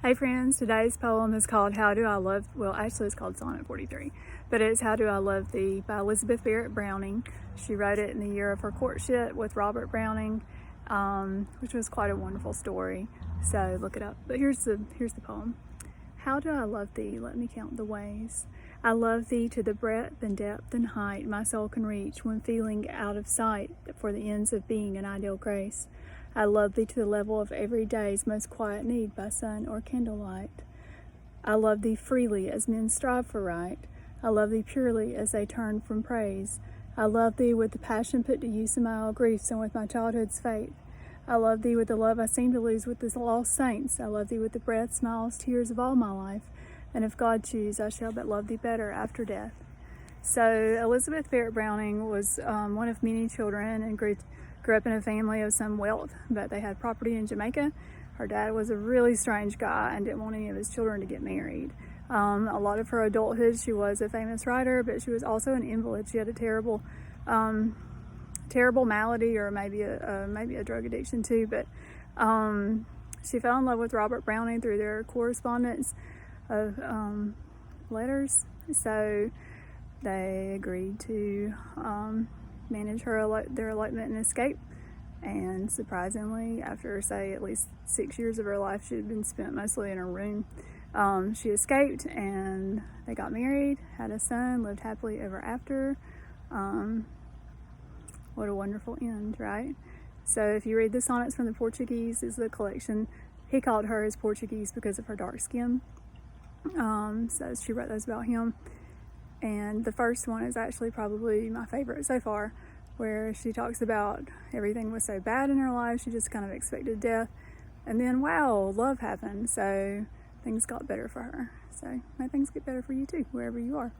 Hey friends, today's poem is called How Do I Love, well actually it's called Sonnet 43, but it's How Do I Love Thee by Elizabeth Barrett Browning. She wrote it in the year of her courtship with Robert Browning, which was quite a wonderful story, so look it up. But here's the poem. How do I love thee? Let me count the ways. I love thee to the breadth and depth and height my soul can reach when feeling out of sight for the ends of being an ideal grace. I love thee to the level of every day's most quiet need by sun or candlelight. I love thee freely as men strive for right. I love thee purely as they turn from praise. I love thee with the passion put to use in my old griefs and with my childhood's faith. I love thee with the love I seem to lose with the lost saints. I love thee with the breath, smiles, tears of all my life. And if God choose, I shall but love thee better after death. So Elizabeth Barrett Browning was one of many children and grew up in a family of some wealth, but they had property in Jamaica. Her dad was a really strange guy and didn't want any of his children to get married. A lot of her adulthood, she was a famous writer, but she was also an invalid. She had a terrible malady, or maybe a drug addiction too. But she fell in love with Robert Browning through their correspondence of letters. So they agreed to manage their elopement and escape. And surprisingly, after say at least 6 years of her life, she had been spent mostly in her room. She escaped and they got married, had a son, lived happily ever after. What a wonderful end, right? So if you read the Sonnets from the Portuguese, is the collection. He called her his Portuguese because of her dark skin. So she wrote those about him. And the first one is actually probably my favorite so far, where she talks about everything was so bad in her life, she just kind of expected death. And then, wow, love happened. So things got better for her. So may things get better for you too, wherever you are.